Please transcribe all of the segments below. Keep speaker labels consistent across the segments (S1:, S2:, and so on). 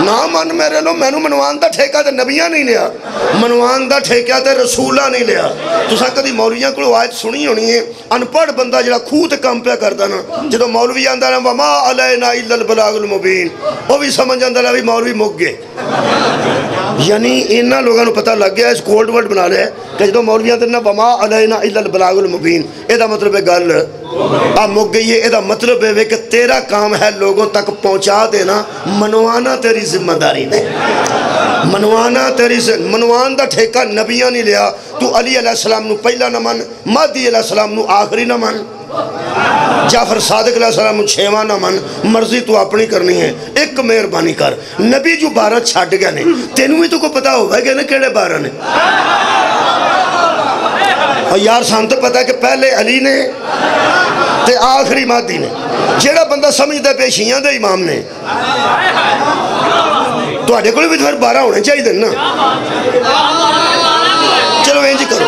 S1: نہ من میرے لو مینو منوان دا ٹھیکہ تے نبیاں نہیں لیا منوان دا ٹھیکہ تے رسولہ نہیں لیا تساں کدی مولویاں کو آیت سنی ہونی ہے ان پڑھ بندہ جڑا کھوہ تے کم پہ کردا نا جدو مولوی آندا نا وما علینا الا البلاغ المبین وہ بھی سمجھ آندا نا بھی مولوی مک گئے یعنی انہاں لوگاں نو پتہ لگ گیا اس کولڈ ورڈ بنا لیا کہ جدو مولوی آندا نا وما علینا الا البلاغ المبین اے دا مطلب ہے گل آ مک گئی ہے اے دا مطلب ہے کہ تیرا کام ہے لوگوں تک پہنچا دینا منوانا تیری ذمہ داری نے منوانا تیری منوان دا ٹھیکہ نبیاں نہیں لیا تو علی علیہ السلام نو پہلا نہ من مہدی علیہ السلام نو آخری نہ من جعفر صادق علیہ السلام نو چھیواں نہ من مرضی تو اپنی کرنی ہے ایک مہربانی کر نبی جو 12 چھٹ گئے نے تینوں ہی تو کو پتا ہوگا کہ نا کیڑے 12 نے اور یار سان تو پتا ہے کہ پہلے علی نے تے آخری مہدی نے جیڑا بندہ سمجھتا پہ شیعہ دے امام نے تو آڑے کوئی بھی تو 12 ہونے چاہیے دن نا چلو انج کرو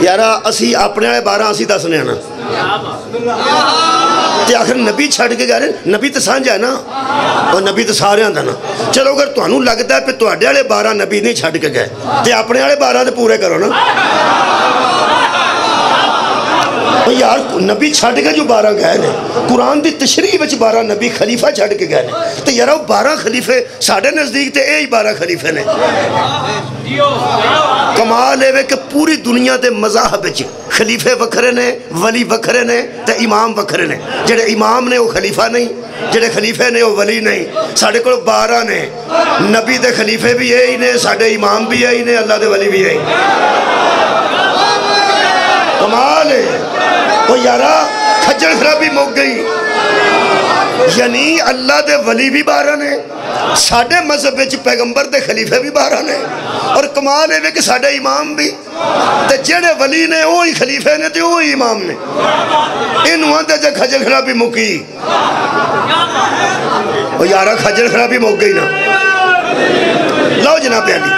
S1: یارا اسی اپنے آئے 12 اسی 10 نے آنا تے آخر نبی چھڑ کے گئے نبی تو سانجا ہے نا اور نبی تو سارے آندھا نا چلو اگر تو انہوں لگتا ہے پہ تو آڑے آلے 12 نبی نہیں چھڑ کے گئے تے اپنے آلے 12 تے پورے کرو نا یار نبی چھڑ کے جو 12 گئے نے قرآن دی تشریح بچ 12 نبی خلیفہ چھڑ کے گئے نے تو یارا 12 خلیفے ساڑھے نزدیک تے اے ہی 12 خلیفے نے کمال ہے کہ پوری دنیا دے مذاہب بچ خلیفے وکھرے نے ولی وکھرے نے تے امام وکھرے نے جڑے امام نے وہ خلیفہ نہیں جڑے خلیفے نے وہ ولی نہیں ساڑھے کو 12 نے نبی دے خلیفے بھی یہی نے ساڑھے امام بھی یہی نے اللہ دے ولی بھی یہی کمال ہے وہ یارا کھجڑ خرابی موک گئی یعنی اللہ دے ولی بھی 12 نے ساڑھے مذہب وچ پیغمبر دے خلیفے بھی 12 نے اور کمال ہے کہ ساڑھے امام بھی تے جڑے ولی نے وہی خلیفے نے تے وہی امام نے انہوں تے جے کھجڑ خرابی موکی وہ یارا کھجڑ خرابی موک گئی نا لو جناب علی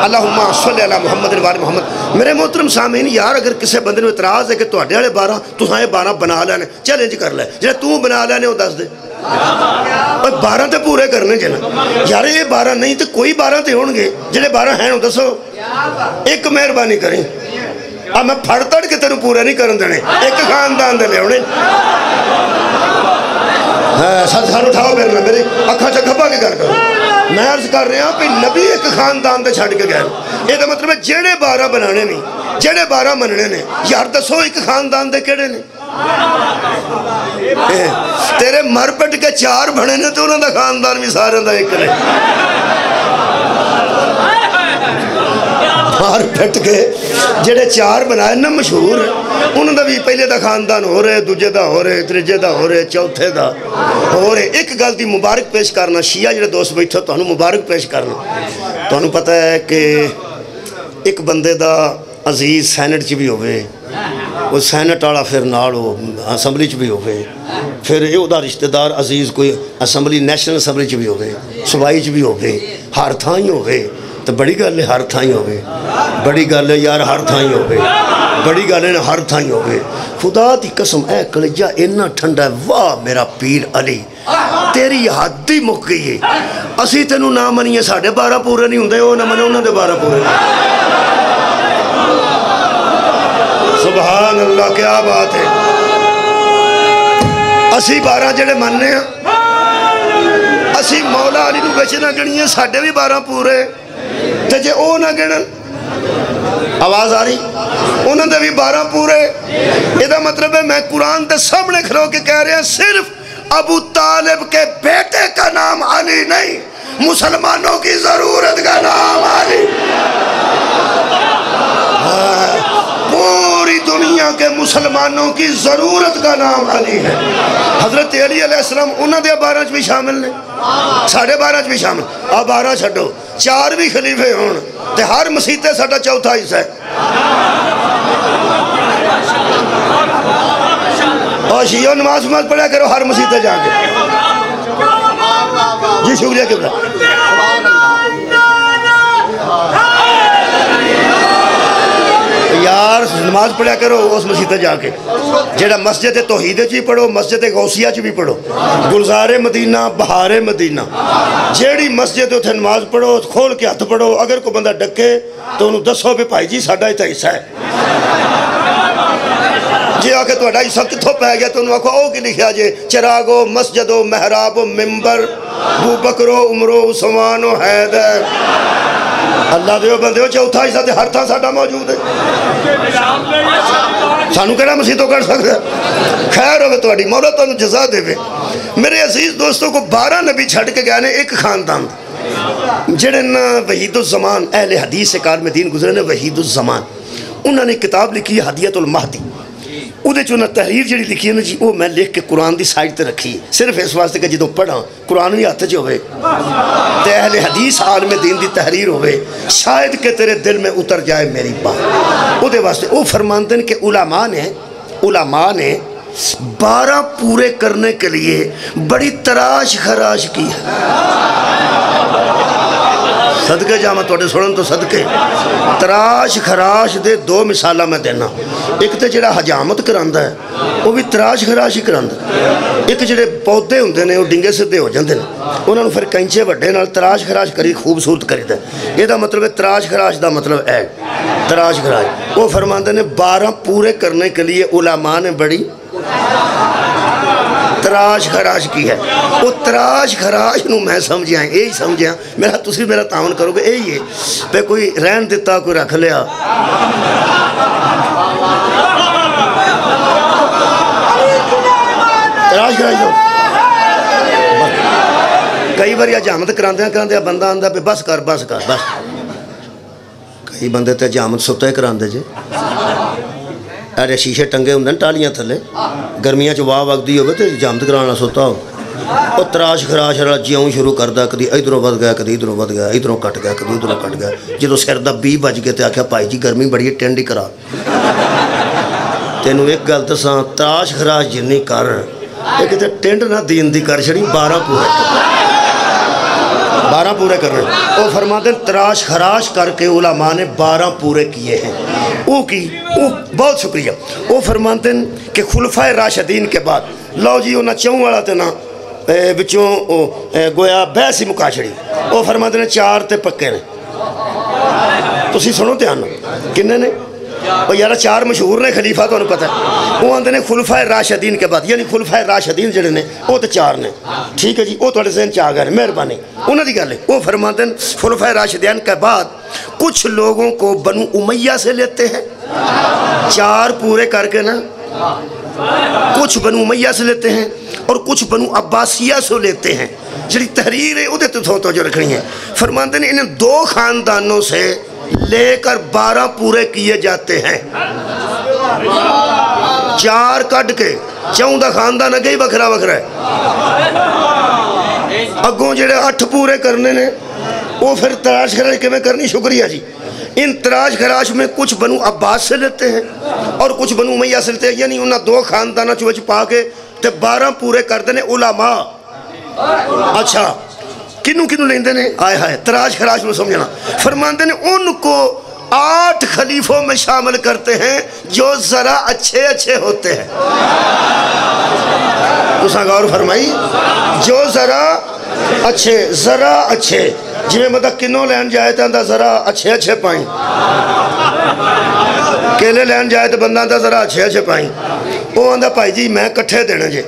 S1: اللہم صلی اللہ محمد وآل محمد میرے محترم سامعین یار اگر کسی بندے نے اعتراض ہے کہ تو اڈے والے 12 تو ہاں 12 بنا لینے چیلنج کر لے جنہیں تو بنا لینے وہ دس دے 12 تے پورے کرنے جنہیں یار یہ 12 نہیں تو کوئی 12 تے ہونگے جنہیں 12 ہیں وہ دسو ایک مہربانی کریں اب میں پھڑ تڑ کے تیرے پورے نہیں کرن دینے ایک خاندان دے لے ہونے ساتھ ساتھ اٹھاؤ میرے اکھا چکھپا کے کر میں عرض کر رہے ہیں کہ نبی ایک خاندان دے چھڑ کے گئے یہ تو مطلب ہے جیڑے 12 بنانے نہیں جیڑے 12 مننے نے یار دسو ایک خاندان دے کیڑے نے تیرے مر پٹ کے 4 بنے نے تو انہوں دا خاندان بھی سارے دا ایک نے مار پھٹ کے جڑے 4 بنائے نا مشہور انہوں دا بھی پہلے دا خاندان ہو رہے دوجے دا ہو رہے تریجے دا ہو رہے چوتھے دا ہو رہے ایک گل دی مبارک پیش کرنا شیعہ جڑے دوست بیٹھے تو انہوں مبارک پیش کرنا تو انہوں پتہ ہے کہ ایک بندے دا عزیز سینٹ چی بھی ہوئے وہ سینٹ آڑا پھر ناڑو اسمبلی چ بھی ہوئے پھر یہ دا رشتہ دار عزیز کوئی اسمبلی نیشنل اسمبلی چ بھی ہوئے صوبائی چ بھی ہوئے ہر تھائیں ہوئے تو بڑی گل ہے ہر تھائیں ہوئے بڑی گل ہے یار ہر تھائیں ہوئے بڑی گل ہے ہر تھائیں ہوئے خدا دی قسم اے کلیجہ اتنا ٹھنڈا ہے واہ میرا پیر علی تیری حد ہی مک گئی ہے اسی تینوں نہ منیے 12.5 پورے نہیں ہوندے وہ نہ منے انہوں دے 12 پورے سبحان اللہ کیا بات ہے اسی 12 جڑے مننے ہیں اسی مولا علی نو بچ نہ گنیے ساڑھے بھی 12 پورے تے جے او نہ گنن آواز آ رہی انہوں نے بھی 12 پورے یہ دا مطلب ہے میں قرآن تے سامنے کھلو کے کہہ رہے ہیں صرف ابو طالب کے بیٹے کا نام علی نہیں مسلمانوں کی ضرورت کا نام علی پوری دنیا کے مسلمانوں کی ضرورت کا نام علی ہے حضرت علی علیہ السلام انہوں نے 12 بھی شامل نے 12.5 بھی شامل اب 12 چھٹو 4 بھی خلیفے ہون تے ہر مسیحتے ساڑھا چوتھا حصہ ہے اور شیعہ نماز پڑھا کرو ہر مسیحتے جا کے جی شکریہ قبلہ. یار نماز پڑھیا کرو اس مسجد جا کے جہاں مسجد توحید چ بھی پڑھو, مسجد غوثیہ چ بھی پڑھو, گلزار مدینہ بہار مدینہ جیڑی مسجد اتنے نماز پڑھو کھول کے ہاتھ پڑھو. اگر کوئی بندہ ڈکے تو انہوں دسو بھی بھائی جی ساڈا اتنا حصہ ہے. جی آ کے تھوڑا حصہ کتوں پی گیا تو انہوں آخو او کی لکھا جے چراغو مسجدو محرابو ممبر ابو بکرو عمرو عثمانو حیدر. اللہ دیو بندے چوتھا حصہ تے ہر تھاں ساڈا موجود ہے. سانو کہنا مسیحتوں کر سکتا ہے. خیر ہوگا تھوڑی مولا تو جزا دے وے. میرے عزیز دوستوں کو 12 نبی چھڑ کے گئے نے ایک خاندان جڑے نا وحید الزمان اہل حدیث سے کار میں دین گزرے نے. وحید الزمان انہوں نے کتاب لکھی ہے ہدیت المہدی. وہ جو تحریر جڑی لکھی ہے نا جی وہ میں لکھ کے قرآن دی سائٹ تے رکھی ہے صرف اس واسطے کہ جدوں پڑھا قرآن بھی ہاتھ ہوئے تے اہل حدیث عالم دین دی تحریر ہوئے شاید کہ تیرے دل میں اتر جائے میری بات. وہ دے واسطے وہ فرماندن کہ علماء نے 12 پورے کرنے کے لیے بڑی تراش خراش کی ہے. صدقے جامع توڑے سوڑن تو صدقے تراش خراش دے 2 مثالہ میں دینا. ایک تے جڑا حجامت کراندہ ہے وہ بھی تراش خراش ہی کراندہ ہے. ایک جڑے پودے ہوندے نے وہ ڈنگے سدھے ہو جاندے نے انہوں نے پھر کنچے وڈے نال تراش خراش کری خوبصورت کری دے. یہ دا مطلب ہے تراش خراش دا مطلب ہے تراش خراش. وہ فرماندے نے 12 پورے کرنے کے لیے علماء نے بڑی تراش خراش کی ہے. وہ تراش خراش نو میں سمجھیں یہی سمجھیں میرا تسی میرا تعاون کرو گے یہی ہے پہ کوئی رہن دیتا کوئی رکھ لیا. تراش خراش ہو کئی بار حجامت کراندے بندہ آندا پہ بس کر. کئی بندے تے حجامت ستے کراندے جے ارے شیشے ٹنگے ہوں ٹالیاں تھلے گرمیاں چ واہ وگدی ہوئے تو حجامت کرانا سوتا ہو. وہ تراش خراش والا جیوں شروع کردا کدی ادھروں ود گیا کدی ادھروں ود گیا ادھروں کٹ گیا کدی ادھروں کٹ گیا. جدوں سر دا 20 بج گئے تے آکھیا بھائی جی گرمی بڑی ہے ٹینڈ ہی کرا. تینوں ایک گل دساں تراش خراش جنی کر ایک تے ٹینڈ نہ دین دی کر چھڑی 12 پورے کرنے. وہ فرماتے ہیں تراش خراش کر کے علماء نے 12 پورے کیے ہیں. وہ بہت شکریہ. وہ فرماتے ہیں کہ خلفائے راشدین کے بعد لو جی انہاں چوں والا تے نا بچوں گویا بحث ہی مکا چھڑی. وہ فرماتے ہیں 4 تے پکے نے. تسی سنو دھیان کنے نے وہ یارہ 4 مشہور نے خلیفہ تو انہوں پتہ ہے. وہ آندے نے خلفائے راشدین کے بعد یعنی خلفائے راشدین جڑے نے وہ تو 4 نے. ٹھیک ہے جی وہ تھوڑے ذہن چاہ گئے مہربانی انہوں دی گل ہے. وہ فرماتے ہیں خلفائے راشدین کے بعد کچھ لوگوں کو بنو امیہ سے لیتے ہیں 4 پورے کر کے نا. کچھ بنو امیہ سے لیتے ہیں اور کچھ بنو عباسیہ سے لیتے ہیں. جڑی تحریر ہے ادھے تو جو رکھنی ہے. فرماتے ہیں انہیں 2 خاندانوں سے لے کر 12 پورے کیے جاتے ہیں. 4 کٹ کے 14 خاندان اگے ہی بکھرا ہے. اگوں جڑے 8 پورے کرنے نے وہ پھر تراش خراش کے میں کرنی. شکریہ جی. ان تراش خراش میں کچھ بنو عباس سے لیتے ہیں اور کچھ بنو امیہ سے لیتے ہیں. یعنی انہاں 2 خاندانہ چوچ پا کے تے 12 پورے کر دینے علماء. اچھا کنوں لیندے نے آئے ہائے تراش خراش میں سمجھنا. فرماندے نے ان کو 8 خلیفوں میں شامل کرتے ہیں جو ذرا اچھے ہوتے ہیں. تو غور فرمائی جو ذرا اچھے جنہیں مطلب کنوں لین جائے تو اندھا ذرا اچھے پائیں. کیلے لین جائے تو بندہ اندھا ذرا اچھے پائیں. وہ اندھا بھائی جی میں کٹھے دینا جے.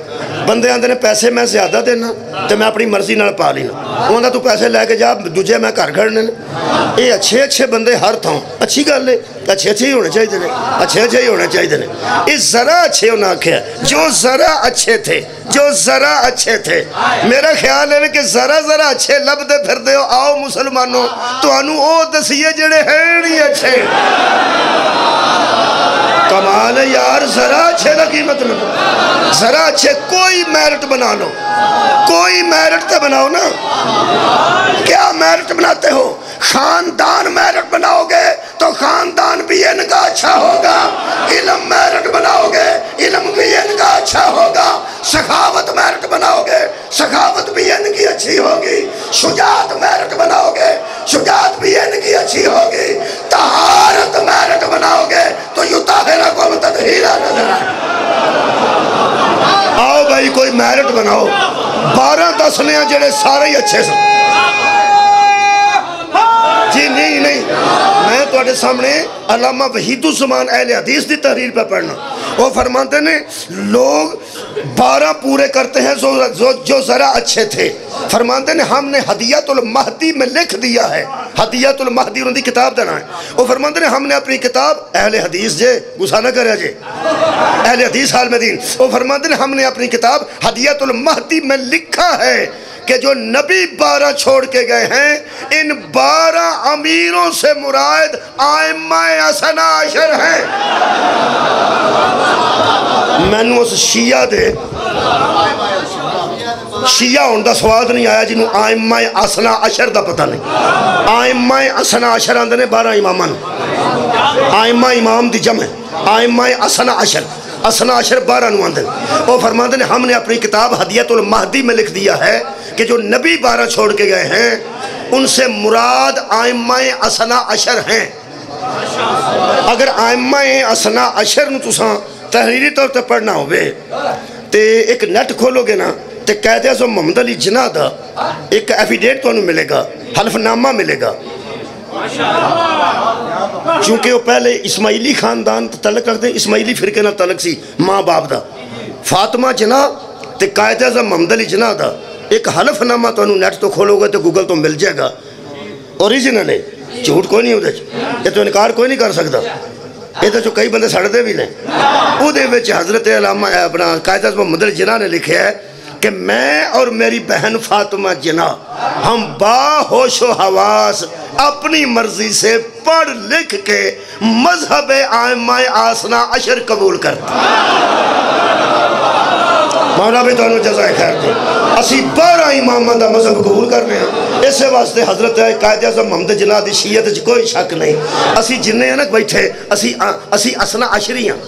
S1: بندے آندے نے پیسے میں زیادہ دینا تو میں اپنی مرضی نال پا لینا. وہ اندھا تو پیسے لے کے جا دوجے میں گھر کھڑنے. یہ اچھے بندے ہر تھاؤں اچھی گل ہے. اچھے ہی ہونے چاہیے نے. یہ ذرا اچھے ہونا کیا جو ذرا اچھے تھے. میرا خیال ہے کہ ذرا اچھے لب دے پھر دے ہو. آؤ مسلمانوں تو انہوں او دسیے جڑے ہیں نہیں اچھے. کمال ہے یار. ذرا اچھے دا کی مطلب ذرا اچھے کوئی میرٹ بنا لو. کوئی میرٹ تے بناؤ نا. کیا میرٹ بناتے ہو؟ خاندان میرٹ بناؤ گے تو خاندان بھی ان کا اچھا ہوگا. علم میرٹ بناؤ گے علم بھی ان کا اچھا ہوگا. سخاوت میرٹ بناؤ گے سخاوت بھی ان کی اچھی ہوگی، شجاعت میرٹ بناؤ گے، شجاعت بھی ان کی اچھی ہوگی، طہارت میرٹ بناؤ گے تو یطہرکم تطہیرا نظر آئے۔ آؤ بھائی کوئی میرٹ بناؤ، 12 دسنے ہیں جڑے سارے ہی اچھے سن۔ جی نہیں میں تواڈے سامنے علامہ وحید الزمان اہل حدیث دی تحریر پہ پڑھنا، وہ فرماتے ہیں لوگ 12 پورے کرتے ہیں جو ذرا اچھے تھے، فرماتے ہیں ہم نے ہدیۃ المہدی میں لکھ دیا ہے، ہدیۃ المہدی انہوں دی کتاب دینا ہے، وہ فرماتے ہیں ہم نے اپنی کتاب اہل حدیث جے غصہ نہ کرے جے اہل حدیث عالم دین، وہ فرماتے ہیں ہم نے اپنی کتاب ہدیۃ المہدی میں لکھا ہے کہ جو نبی 12 چھوڑ کے گئے ہیں، ان 12 امیروں سے مراد ائمہ اثنا عشر ہیں۔ میں نے اس شیعہ دے شیعہ ہون دا سواد نہیں آیا جنہوں ائمہ اثنا عشر دا پتہ نہیں۔ ائمہ اثنا عشر آندے نے 12 امامان، ائمہ امام دی جمع، ائمہ اثنا عشر، اثنا عشر 12 نو آندے۔ وہ فرماتے ہیں ہم نے اپنی کتاب ہدیۃ المہدی میں لکھ دیا ہے کہ جو نبی 12 چھوڑ کے گئے ہیں ان سے مراد ائمہ اثنا عشر ہیں۔ اگر ائمہ اثنا عشر نو تساں تحریری طور تے پڑھنا ہوئے تے ایک نیٹ کھولو گے نا تے قائد اعظم محمد علی جناح دا ایک ایفیڈیٹ تو انہوں ملے گا، حلف نامہ ملے گا، چونکہ وہ پہلے اسماعیلی خاندان تعلق رکھتے ہیں، اسماعیلی فرقے نہ تعلق سی ماں باپ دا، فاطمہ جناح تے قائد اعظم محمد علی جناح دا ایک حلف نامہ تو انہوں نیٹ تو کھولو گے تو گوگل تو مل جائے گا، اوریجنل ہے، جھوٹ کوئی نہیں ہوتا، یہ تو انکار کوئی نہیں کر سکتا، یہ تو جو کئی بندے سڑتے بھی لیں۔ وہ دے وچ حضرت علامہ اپنا قائد اعظم محمد علی جناح نے لکھا ہے کہ میں اور میری بہن فاطمہ جناح ہم باہوش و حواس اپنی مرضی سے پڑھ لکھ کے مذہب ائمہ اثنا عشر قبول کرتے مولا بھی تو انہوں جزائے خیر دے، اسی 12 امامہ دا مذہب قبول کر رہے ہیں، اسے واسطے حضرت قائد اعظم محمد جناح دی شیعت وچ کوئی شک نہیں، اسی جننے ہیں نا بیٹھے اسی اثنا عشری ہیں،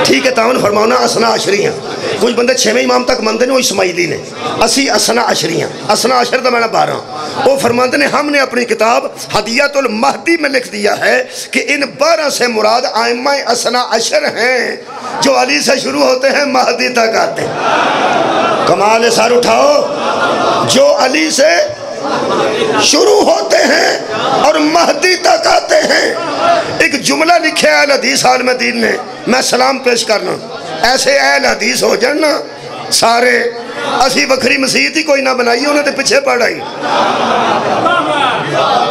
S1: ٹھیک ہے تاون فرماؤنا اثنا عشری ہیں، کچھ بندے 6ویں امام تک مندے نے وہ اسماعیلی نے، اسی اثنا عشری ہیں، اثنا عشر دا میں نے 12، وہ فرماتے ہیں ہم نے اپنی کتاب ہدیۃ المہدی میں لکھ دیا ہے کہ ان 12 سے مراد ائمہ اثنا عشر ہیں جو علی سے شروع ہوتے ہیں مہدی تک آتے ہیں۔ کمال سر اٹھاؤ، جو علی سے شروع ہوتے ہیں اور مہدی تک آتے ہیں۔ ایک جملہ لکھے اہل حدیث عالم دین نے، میں سلام پیش کرنا، ایسے اہل حدیث ہو جانا سارے، اسی وکری مسیحت ہی کوئی نہ بنائی انہیں تے پیچھے پڑ آئی،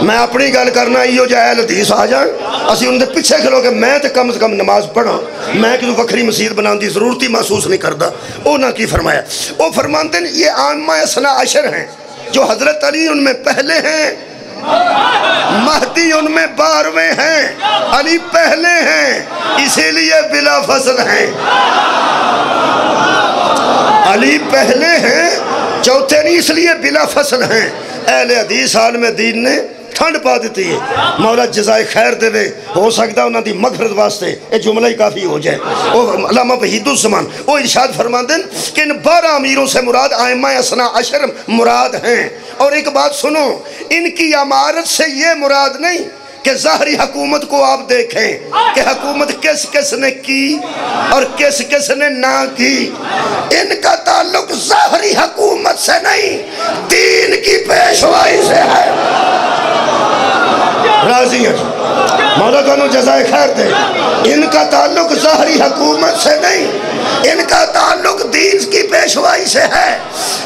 S1: میں اپنی گل کرنا ایو جا اہل حدیث آ جائیں اسی انہیں تے پیچھے کھلو کہ میں تے کم از کم نماز پڑھا، میں کسی وکری مسیحت بنانے دی ضرورت ہی محسوس نہیں کرتا۔ وہ نہ کی فرمایا، وہ فرماتے ہیں یہ ائمہ اثنا عشر ہیں جو حضرت علی ان میں پہلے ہیں، مہدی ان میں 12ویں ہیں، علی پہلے ہیں اسی لیے بلا فصل ہیں، علی پہلے ہیں چوتھے نہیں اس لیے بلا فصل ہیں۔ اہل حدیث عالم دین نے ٹھنڈ پا دیتی ہے، مولا جزائے خیر دے وے، ہو سکتا انہوں دی مغفرت واسطے یہ جملہ ہی کافی ہو جائے۔ علامہ وحید الزمان وہ ارشاد فرماتے ہیں کہ ان 12 امیروں سے مراد ائمہ اثنا عشر مراد ہیں، اور ایک بات سنو، ان کی عمارت سے یہ مراد نہیں کہ ظاہری حکومت کو آپ دیکھیں کہ حکومت کس کس نے کی اور کس کس نے نہ کی، ان کا تعلق ظاہری حکومت سے نہیں دین کی پیشوائی سے ہے۔ راضی ہیں مولا دونوں جزائے خیر دے، ان کا تعلق ظاہری حکومت سے نہیں، ان کا تعلق دین کی پیشوائی سے ہے۔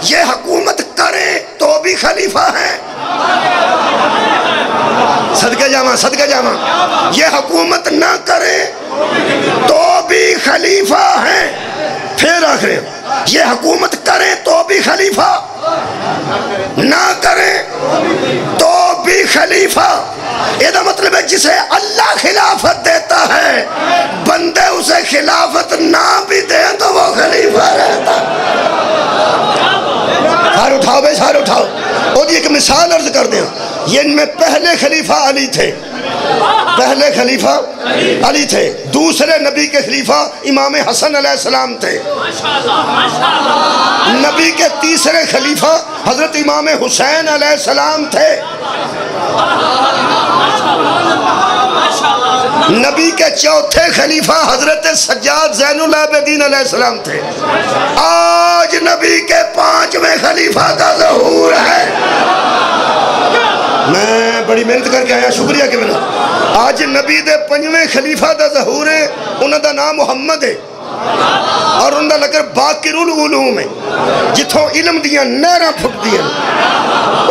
S1: یہ حکومت کریں تو بھی خلیفہ ہیں، صدقہ جامع، یہ حکومت نہ کریں تو بھی خلیفہ ہیں، پھر آخریں یہ حکومت کریں تو بھی خلیفہ، نہ کریں تو بھی خلیفہ۔ یہ مطلب ہے جسے اللہ خلافت دیتا ہے بندے اسے خلافت نہ بھی دیں تو وہ خلیفہ رہتا۔ سار اٹھاؤ بے سار اٹھاؤ، خود ایک مثال عرض کر دیں، یہ ان میں پہلے خلیفہ علی تھے، پہلے خلیفہ علی تھے، دوسرے نبی کے خلیفہ امام حسن علیہ السلام تھے، نبی کے تیسرے خلیفہ حضرت امام حسین علیہ السلام تھے، نبی کے چوتھے خلیفہ حضرت سجاد زین العابدین علیہ السلام تھے، آج نبی کے پانچویں خلیفہ کا ظہور ہے۔ میں بڑی محنت کر کے آیا، شکریہ کہ بنا آج نبی دے پنجویں خلیفہ دا ظہور ہے، انہوں دا نام محمد ہے اور انہوں دا لگر باقر العلوم ہے، جتھوں علم دیاں نیرہ پھٹ دیاں،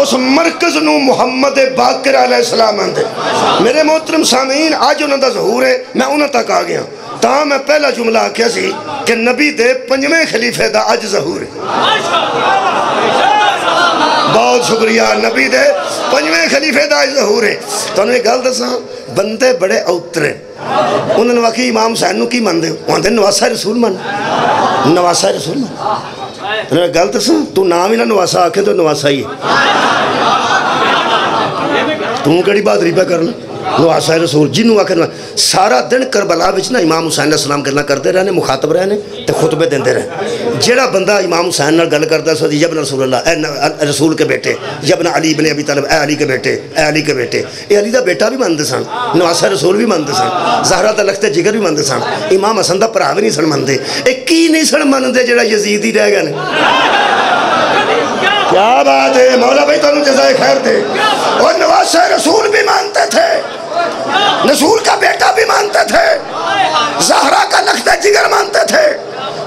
S1: اس مرکز نو محمد باقر علیہ السلام آندے۔ میرے محترم سامعین، آج انہوں دا ظہور ہے، میں انہوں تک آ گیا تاں میں پہلا جملہ کیا سی کہ نبی دے پنجویں خلیفہ دا آج ظہور ہے۔ بہت شکریہ، نبی دے پنجویں خلیفہ دا ظہور ہے۔ تو انہوں نے گل دسا، بندے بڑے اوترے، انہوں نے واقعی امام حسین نو کی من دے، وہاں دے نواسہ رسول من، نواسہ رسول من۔ انہوں نے گل دسا، تو نام ہی نہ نواسہ آکھیں تو نواسہ ہی ہے، تم کڑی بہادری پہ کرنا نواسہ رسول جنہوں آکھیں سارا دن کربلا بچ نا امام حسین علیہ السلام کرنا کرتے رہنے، مخاطب رہنے تے خطبے دیندے رہنے۔ جیڑا بندہ امام حسین نال گل کرتا ہے یبن رسول اللہ، اے رسول کے بیٹے، یبن علی بن ابی طالب، اے علی کے بیٹے، اے علی کے بیٹے، اے علی دا بیٹا بھی مندے سن، نواسہ رسول بھی مندے سن، زہرہ دا لخت جگر بھی مندے سن، امام حسن دا پرا بھی نہیں سن مندے۔ اے کی نہیں سن مندے جیڑا یزید ہی رہ گئے نے؟ کیا بات ہے مولا بھائی، تانوں جزائے خیر دے۔ اور نواسہ رسول بھی مانتے تھے، رسول کا بیٹا بھی مانتے تھے، زہرہ کا لخت جگر مانتے تھے،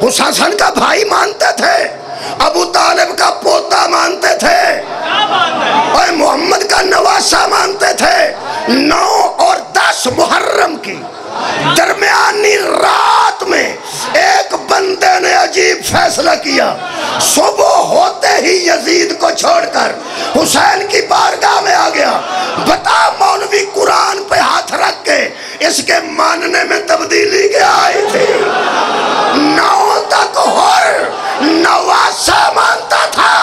S1: حسن کا بھائی مانتے تھے، ابو طالب کا پوتا مانتے تھے، اور محمد کا نواسہ مانتے تھے۔ 9 اور 10 محرم کی درمیانی رات میں ایک بندے نے عجیب فیصلہ کیا، صبح ہوتے ہی یزید کو چھوڑ کر حسین کی بارگاہ میں آ گیا، بتا مولوی قرآن پہ ہاتھ رکھ کے اس کے ماننے میں تبدیلی کیا آئی تھی؟ 9 تک ہر نواسہ مانتا تھا،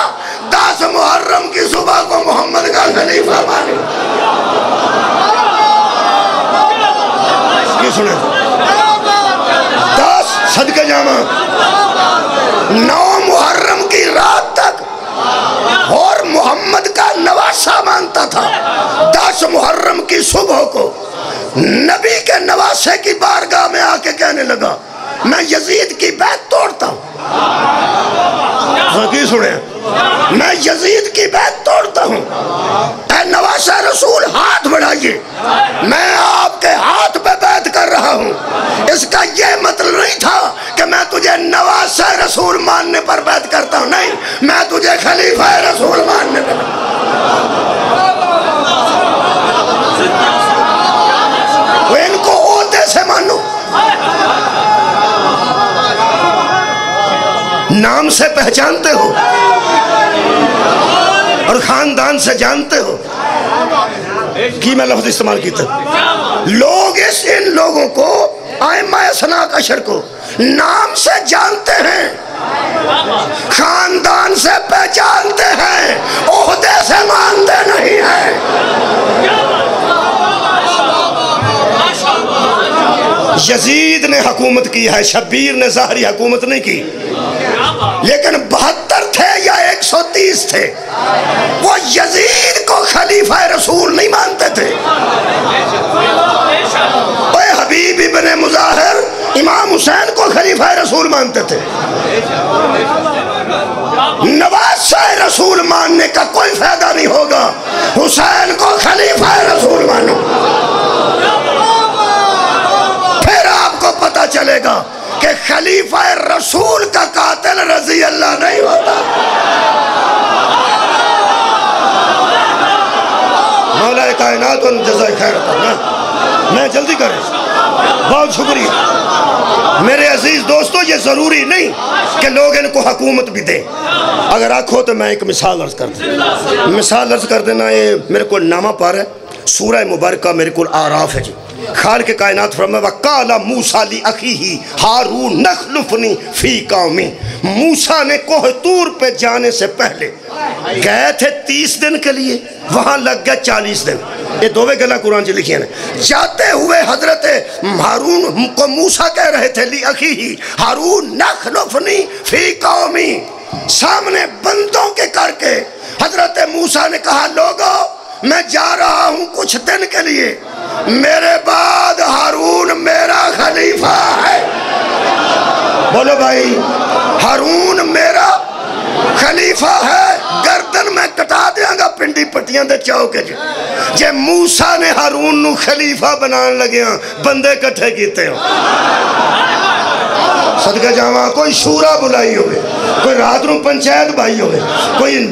S1: 10 محرم کی صبح کو محمد کا خلیفہ مانے۔ یہ سنیں 10 صدقہ جامع 9 محرم کی رات تک اور محمد کا نواسہ مانتا تھا، 10 محرم کی صبح کو نبی کے نواسے کی بارگاہ میں آ کے کہنے لگا میں یزید کی بیعت توڑتا ہوں۔ کی سنیں، میں یزید کی بیعت توڑتا ہوں۔ اے نواسہ رسول ہاتھ بڑھائیے، میں آپ کے ہاتھ پہ بیعت کر رہا ہوں۔ اس کا یہ مطلب نہیں تھا کہ میں تجھے نواسہ رسول ماننے پر بیعت کرتا ہوں، نہیں، میں تجھے خلیفہ رسول ماننے پر۔ وہ ان کو عہدے سے مانو، نام سے پہچانتے ہو اور خاندان سے جانتے ہو، کی میں لفظ استعمال کیتا، لوگ ان لوگوں کو ائمہ اثنا عشر کو نام سے جانتے ہیں، خاندان سے پہچانتے ہیں، عہدے سے مانتے نہیں ہیں۔ یزید نے حکومت کی ہے، شبیر نے ظاہری حکومت نہیں کی، لیکن 72 تھے یا 130 تھے، وہ یزید کو خلیفہ رسول نہیں مانتے تھے۔ اے حبیب ابن مظاہر امام حسین کو خلیفہ رسول مانتے تھے۔ نواسہ رسول ماننے کا کوئی فائدہ نہیں ہوگا، حسین کو خلیفہ رسول مانو، پھر آپ کو پتہ چلے گا کہ خلیفہ رسول کا قاتل رضی اللہ نہیں ہوتا۔ مولا کائنات ان جزائے خیر عطا، میں جلدی کریں، بہت شکریہ میرے عزیز دوستو۔ یہ ضروری نہیں کہ لوگ ان کو حکومت بھی دیں، اگر آنکھو تو میں ایک مثال عرض کر دیں، مثال عرض کر دینا۔ یہ میرے کو نامہ پار ہے، سورہ مبارکہ میرے کو آراف ہے جی، خالق کائنات فرمایا وَقَالَ مُوسَىٰ لِأَخِيهِ ہارون نَخْلُفْنِي فِي قَوْمِي، موسیٰ نے کوہ طور پہ جانے سے پہلے گئے تھے 30 دن کے لیے، وہاں لگ گیا 40 دن. یہ دوویں گلا قرآن چ لکھی ہیں. جاتے ہوئے حضرت ہارون کو موسیٰ کہہ رہے تھے لِأَخِيهِ ہارون نَخْلُفْنِي فِي قَوْمِي، سامنے بندوں کے کر کے حضرت موسیٰ نے کہا لوگو میں جا رہا ہوں کچھ دن کے لیے، میرے بعد ہارون میرا خلیفہ ہے. بولو بھائی، ہارون میرا خلیفہ ہے. گردن میں کٹا دیاں گا پنڈی پٹیاں دے چوکے جے موسیٰ نے ہارون نو خلیفہ بنان لگے ہیں بندے کٹھے کیتے ہیں. صدقہ جاواں کوئی شورا بلائی ہوئے، کوئی رات نو پنچایت بائی ہوئے، کوئی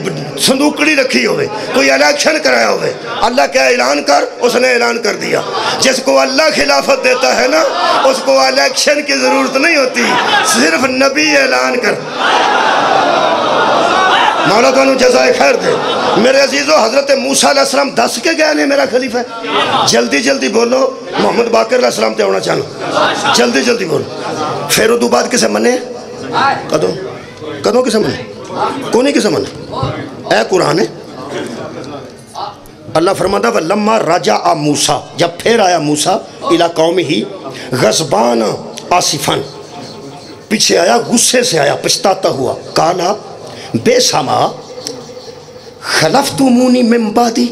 S1: صندوقڑی رکھی ہوئے، کوئی الیکشن کرایا ہوئے. اللہ کیا اعلان کر، اس نے اعلان کر دیا. جس کو اللہ خلافت دیتا ہے نا اس کو الیکشن کی ضرورت نہیں ہوتی، صرف نبی اعلان کر. مولا تو انہوں جزائے خیر دے. میرے عزیزو حضرت موسیٰ علیہ السلام دس کے گئے نے میرا خلیفہ ہے. جلدی جلدی بولو، محمد باقر علیہ السلام تے ہونا چاہنا، جلدی جلدی بولو. پھر ادو بعد کسے منے؟ کدوں کسے منے؟ کونی کسے منے؟ اے قرآن ہے. اللہ فرماتا وَلَمَّا رَجَعَ موسیٰ، جب پھر آیا موسیٰ اِلَىٰ قَوْمِهِ غضبان آصفاً، پیچھے آیا غصے سے آیا پچھتاتا ہوا. کالا بے سما خلفتمونی من بعدی،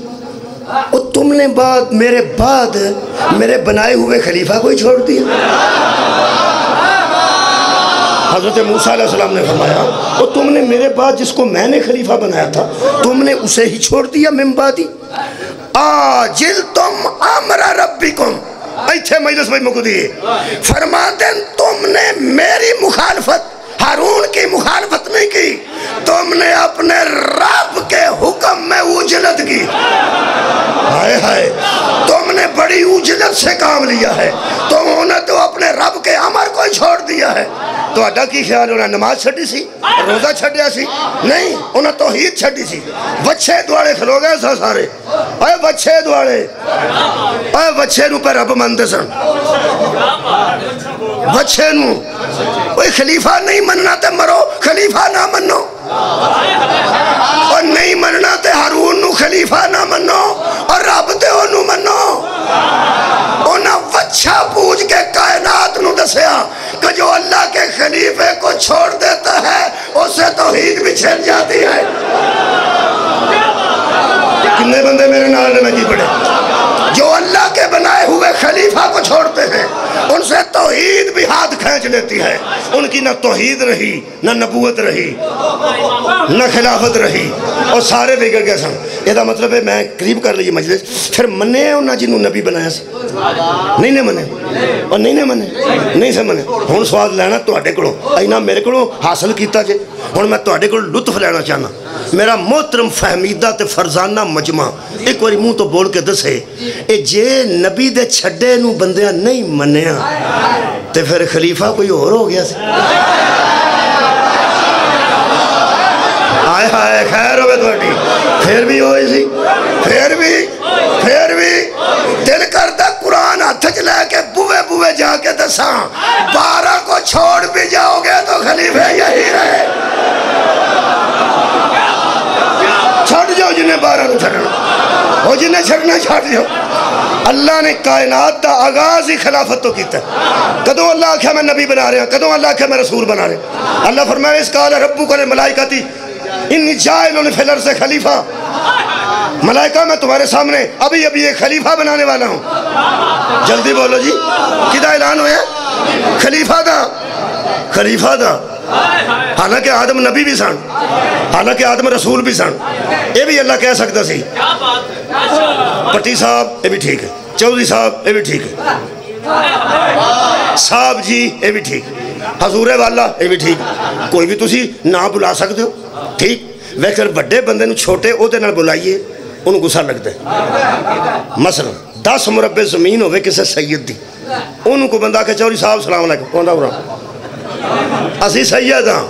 S1: اور تم نے میرے بعد میرے بنائے ہوئے خلیفہ کو ہی چھوڑ دیا. حضرت موسیٰ علیہ السلام نے فرمایا اور تم نے میرے بعد جس کو میں نے خلیفہ بنایا تھا تم نے اسے ہی چھوڑ دیا. من بعدی آجلتم امر ربکم، ایتھے مجلس بھائی مکو دیئے فرماتے تم نے میری مخالفت ہارون کی مخالفت نہیں کی، تم نے اپنے رب کے حکم میں اجلت کی. ہائے ہائے، تم نے بڑی اجلت سے کام لیا ہے. تم نے تو اپنے رب کے امر کو ہی چھوڑ دیا ہے. تو اڈا کی خیال انہیں نماز چھڑی سی، روزہ چھڑیا سی؟ نہیں، انہیں توحید چھڑی سی. بچے دوارے کھلو گئے سا سارے، اے بچے دوارے، اے بچے نو پہ رب مندے سن. بچے نو کوئی خلیفہ نہیں مننا تے مرو، خلیفہ نہ منو. اور نہیں مننا تے ہارون نو خلیفہ نہ منو اور رب تے انو منو. انہاں وچھا پوچھ کے کائنات نو دسیا کہ جو اللہ کے خلیفے کو چھوڑ دیتا ہے اسے توحید بھی چھل جاتی ہے. کتنے بندے میرے نال میں کی پڑے جو اللہ کے بنائے ہوئے خلیفہ کو چھوڑتے ہیں ان سے توحید بھی ہاتھ کھینچ لیتی ہے. ان کی نہ توحید رہی، نہ نبوت رہی، نہ خلافت رہی، اور سارے بگڑ گئے سن. یہ دا مطلب ہے میں قریب کر لیے مجلس. پھر منے انہاں جنہوں نبی بنایا سی؟ نہیں نے منے، اور نہیں نے منے، نہیں سے منے. ہن سوال لینا تواڈے کولوں، اینا میرے کولوں حاصل کیتا جے. ہن میں تواڈے کول لطف لینا چاہنا. میرا محترم فہمیدہ تے فرزانہ مجمع ایک واری منہ تو بول کے دسے اے جے نبی دے چھڑے نو بندیاں نہیں منیا تے پھر خلیفہ کوئی اور ہو گیا سی. آئے ہائے خیر ہوئے تھوڑی. پھر بھی ہوئی سی، پھر بھی دل کردہ قرآن ہاتھ لے کے بوے بوے جا کے دساں 12 کو چھوڑ بھی جاؤ گے تو خلیفہ یہی رہے. چھڑ جاؤ جنہیں 12 کو چھڑنا، وہ جنہیں چھڑنا چھڑ جاؤ. اللہ نے کائنات دا آغاز ہی خلافت تو کیتا ہے. کدوں اللہ آکھا میں نبی بنا رہا، کدوں اللہ آکھا میں رسول بنا رہا. اللہ فرمایا اس قال ربک للملائکۃ انی جاعل فی الارض خلیفہ، ملائکہ میں تمہارے سامنے ابھی ایک خلیفہ بنانے والا ہوں. جلدی بولو جی، کدھا اعلان ہویا؟ خلیفہ دا، خلیفہ دا. حالانکہ آدم نبی بھی سن، حالانکہ آدم رسول بھی سن. یہ بھی اللہ کہہ سکتا سی پٹی صاحب یہ بھی ٹھیک ہے، چودھری صاحب یہ بھی ٹھیک ہے، صاحب جی یہ بھی ٹھیک، حضور والا یہ بھی ٹھیک، کوئی بھی تسی نہ بلا سکتے ہو ٹھیک. ویسے بڑے بندے نو چھوٹے او دے نال بلائیے انہوں غصہ لگتا ہے. مثلا 10 مربع زمین ہوئے کسے سید دی، انہوں کو بندہ کہ چودھری صاحب سلام علیکم کوندا ہو رہا اسی سید ہاں.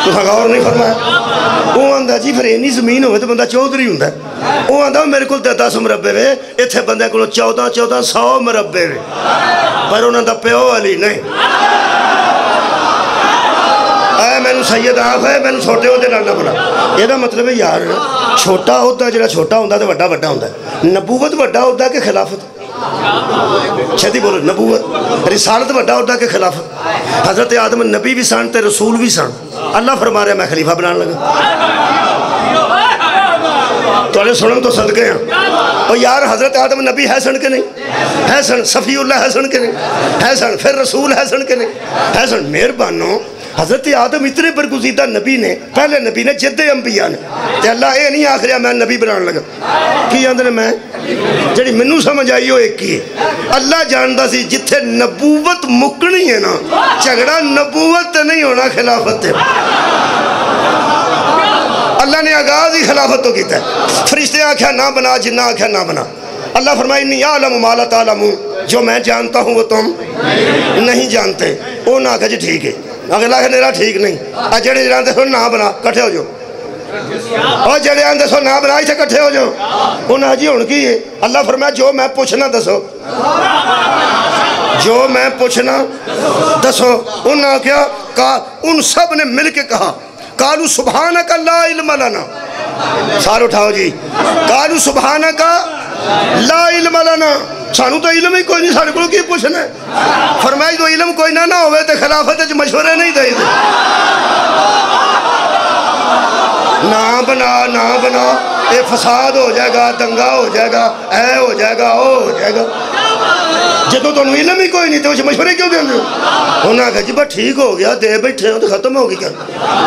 S1: تو غور نہیں فرمایا. وہ آندہ جی پھر اینی زمین ہوئے تو بندہ چودھری ہوں وہ آتا میرے کو 10 مربے وے اتنے بندے کو 1400 مربے وے پر انہوں دا پیو علی نہیں اے میں سید آخ ہے میں چھوٹے ہوتے نہ بنا یہ مطلب ہے یار چھوٹا ہوتا جڑا چھوٹا ہوتا تو وڈا وڈا ہوتا ہے نبوت وڈا ہوتا کہ خلافت چھتی بولو نبوت رسالت وڈا ہوتا کہ خلافت حضرت آدم نبی بھی سن تے رسول بھی سن اللہ فرما رہا ہے میں خلیفہ بنانے لگا تو سنن تو صدقے ہیں اور یار حضرت آدم نبی ہے سن کے نہیں ہے سن صفی اللہ ہے سن کے نہیں ہے سن پھر رسول ہے سن کے نہیں ہے سن مہربانوں حضرت آدم اتنے برگزیدہ نبی نے پہلے نبی نے جد انبیاء نے تے اللہ اے نہیں آخ رہا میں نبی بنانے لگا کی آندھنے میں جڑی منو سمجھ آئی ہو ایک کی ہے اللہ جاندہ سی جتھے نبوت مکنی ہے نا جھگڑا نبوت نہیں ہونا خلافت ہے اللہ نے آغاز ہی خلافت تو کیتا ہے فرشتے آکھیا نہ بنا جنہ آکھیا نہ بنا اللہ فرمائی انی اعلم ما لا تعلمون جو میں جانتا ہوں وہ تم نہیں جانتے وہ نہ آکھا جی ٹھیک ہے اگلا کہ میرا ٹھیک نہیں جڑے جانتے سو نہ بنا کٹھے ہو جو اور جڑے آندے سو نہ بنا اسے کٹھے ہو جو انہاں جی ہون کی ہے اللہ فرمایا جو میں پوچھنا دسو جو میں پوچھنا دسو انہاں کیا کہا ان سب نے مل کے کہا قالوا سبحانک لا علم لنا سار اٹھاؤ جی قالوا سبحانک لا علم لنا سانو تو علم ہی کوئی نہیں سارے کو کی پوچھنا ہے فرمائی تو علم کوئی نہ ہوئے تو خلافت جو مشورے نہیں دے نہ بنا یہ فساد ہو جائے گا دنگا ہو جائے گا اے ہو جائے گا او ہو جائے گا جدو تو علم ہی کوئی نہیں تو مشورے کیوں دیں ہو انہوں نے کہا جی بس ٹھیک ہو گیا دے بیٹھے ہو تو ختم ہوگی کیا